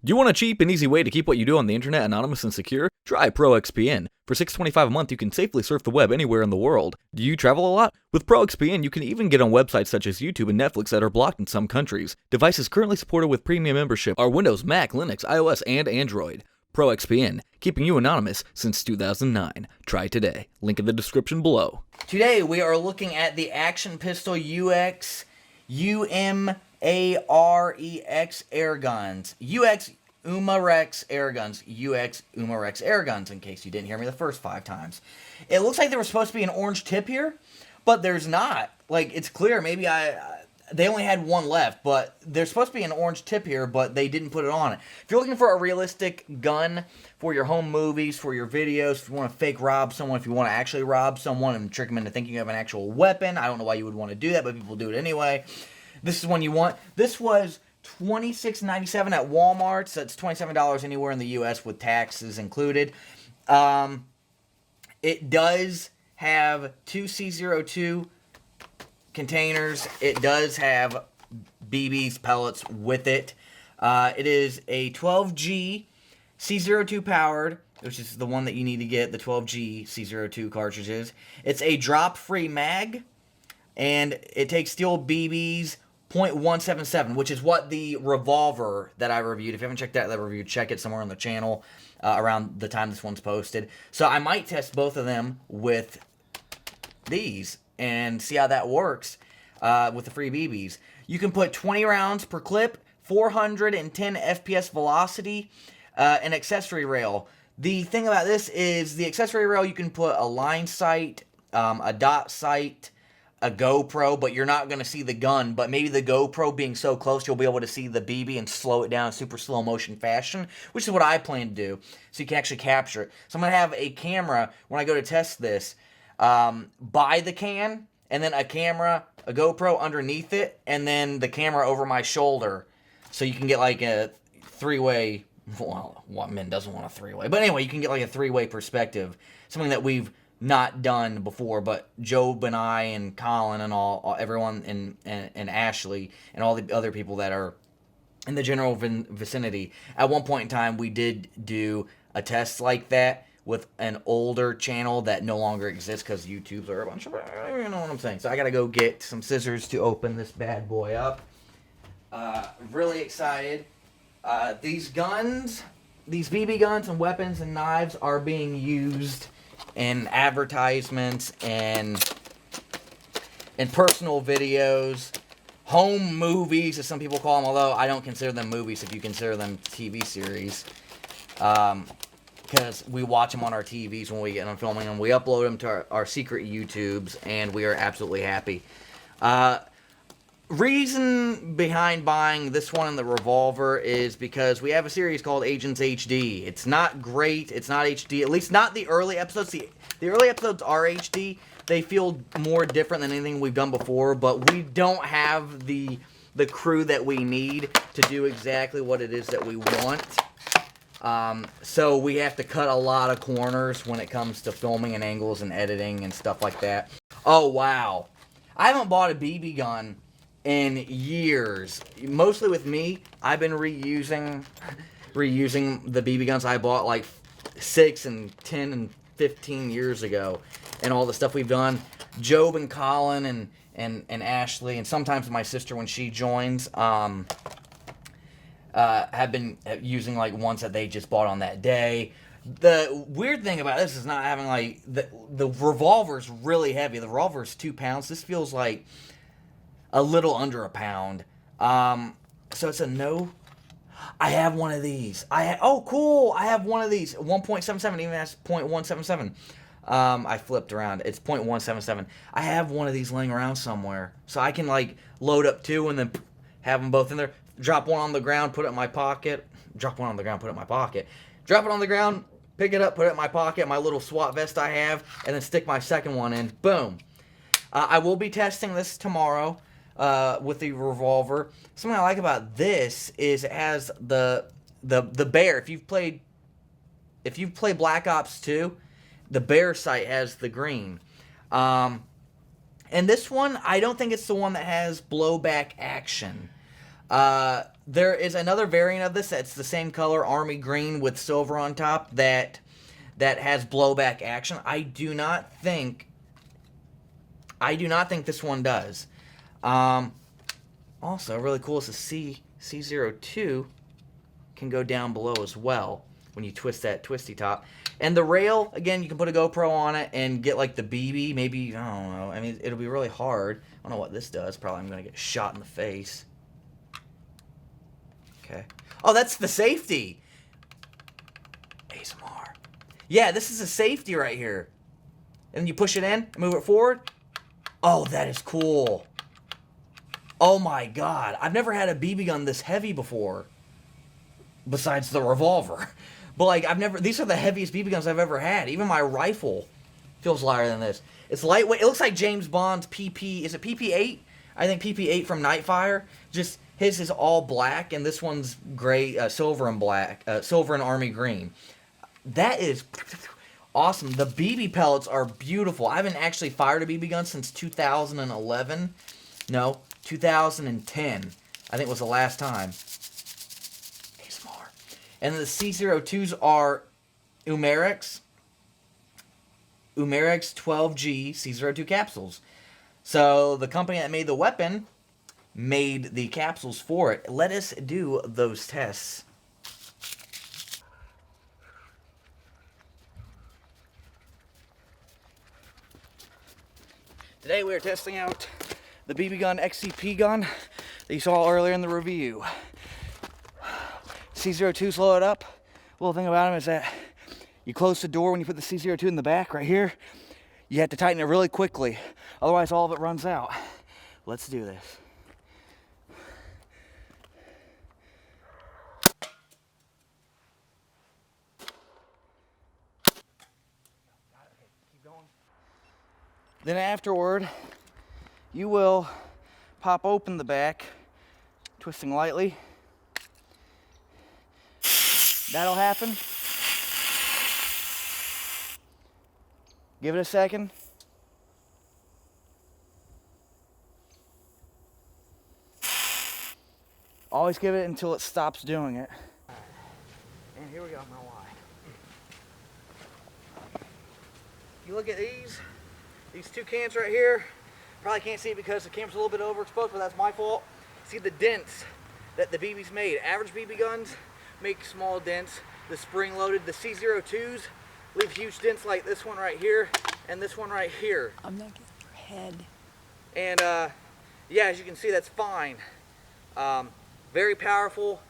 Do you want a cheap and easy way to keep what you do on the internet anonymous and secure? Try ProXPN. For $6.25 a month, you can safely surf the web anywhere in the world. Do you travel a lot? With ProXPN, you can even get on websites such as YouTube and Netflix that are blocked in some countries. Devices currently supported with premium membership are Windows, Mac, Linux, iOS, and Android. ProXPN, keeping you anonymous since 2009. Try today. Link in the description below. Today we are looking at the Action Pistol UMAREX air guns. UMAREX air guns, in case you didn't hear me the first 5 times. It looks like there was supposed to be an orange tip here, but there's not. Like, it's clear. Maybe they only had one left, but there's supposed to be an orange tip here, but they didn't put it on it. If you're looking for a realistic gun for your home movies, for your videos, if you want to fake rob someone, if you want to actually rob someone and trick them into thinking you have an actual weapon, I don't know why you would want to do that, but people do it anyway. This is one you want. This was $26.97 at Walmart, so it's $27 anywhere in the U.S. with taxes included. It does have 2 C02 containers. It does have Bb pellets with it. It is a 12G C02 powered, which is the one that you need to get, the 12G C02 cartridges. It's a drop-free mag, and it takes steel BBs .177, which is what the Revolver that I reviewed. If you haven't checked that review, check it somewhere on the channel around the time this one's posted. So I might test both of them with these and see how that works with the free BBs. You can put 20 rounds per clip, 410 FPS velocity, an accessory rail. The thing about this is the accessory rail, you can put a line sight, a dot sight, a GoPro, but you're not going to see the gun. But maybe the GoPro being so close, you'll be able to see the BB and slow it down in super slow motion fashion, which is what I plan to do, so you can actually capture it. So I'm going to have a camera when I go to test this by the can, and then a camera, a GoPro underneath it, and then the camera over my shoulder, so you can get like a 3-way, well, what man doesn't want a 3-way? But anyway, you can get like a 3-way perspective, something that we've not done before, but Job and I and Colin and everyone and Ashley and all the other people that are in the general vicinity. At one point in time, we did do a test like that with an older channel that no longer exists because YouTubes are a bunch of, you know what I'm saying. So I gotta go get some scissors to open this bad boy up. Really excited. These guns, these BB guns and weapons and knives are being used in advertisements and personal videos, home movies, as some people call them, although I don't consider them movies if you consider them TV series, because we watch them on our TVs when we get them filming them. We upload them to our secret YouTubes, and we are absolutely happy. Reason behind buying this one and the Revolver is because we have a series called Agents HD. It's not great. It's not HD. At least not the early episodes. The early episodes are HD. They feel more different than anything we've done before, but we don't have the crew that we need to do exactly what it is that we want. So we have to cut a lot of corners when it comes to filming and angles and editing and stuff like that. Oh, wow. I haven't bought a BB gun in years. Mostly with me, I've been reusing the BB guns I bought like 6 and 10 and 15 years ago, and all the stuff we've done. Job and Colin and Ashley, and sometimes my sister when she joins, have been using like ones that they just bought on that day. The weird thing about this is not having like the Revolver's really heavy. The Revolver's 2 pounds. This feels like a little under a pound. So it's a no. I have one of these. Oh, cool. I have one of these. 1.77, even has 0.177. I flipped around. It's 0.177. I have one of these laying around somewhere. So I can like load up 2 and then have them both in there. Drop one on the ground, put it in my pocket. Drop one on the ground, put it in my pocket. Drop it on the ground, pick it up, put it in my pocket, my little SWAT vest I have, and then stick my second one in. Boom. I will be testing this tomorrow. With the Revolver. Something I like about this is it has the bear. If you've played Black Ops 2, the bear sight has the green. And this one, I don't think it's the one that has blowback action. There is another variant of this that's the same color, army green with silver on top, that has blowback action. I do not think this one does. Also, really cool is the C02 can go down below as well when you twist that twisty top. And the rail, again, you can put a GoPro on it and get like the BB, maybe, I don't know. I mean, it'll be really hard. I don't know what this does. Probably I'm going to get shot in the face. Okay. Oh, that's the safety. ASMR. Yeah, this is a safety right here. And then you push it in, move it forward. Oh, that is cool. Oh my God. I've never had a BB gun this heavy before. Besides the Revolver. But like, these are the heaviest BB guns I've ever had. Even my rifle feels lighter than this. It's lightweight. It looks like James Bond's PP. Is it PP-8? I think PP-8 from Nightfire. Just, his is all black, and this one's gray, silver and black, silver and army green. That is awesome. The Bb pellets are beautiful. I haven't actually fired a BB gun since 2011. No, 2010. I think was the last time. And the C02s are UMAREX 12G C02 capsules. So the company that made the weapon made the capsules for it. Let us do those tests. Today we are testing out the BB gun XCP gun that you saw earlier in the review. C02's loaded up. The little thing about them is that you close the door when you put the C02 in the back right here. You have to tighten it really quickly, otherwise all of it runs out. Let's do this. Keep going. Then afterward, you will pop open the back, twisting lightly. That'll happen. Give it a second. Always give it until it stops doing it. And here we go, my wide. You look at these two cans right here. Probably can't see it because the camera's a little bit overexposed, but that's my fault. See the dents that the BB's made. Average BB guns make small dents. The spring-loaded, the C02s leave huge dents like this one right here and this one right here. I'm not getting your head. And yeah, as you can see, that's fine. Very powerful,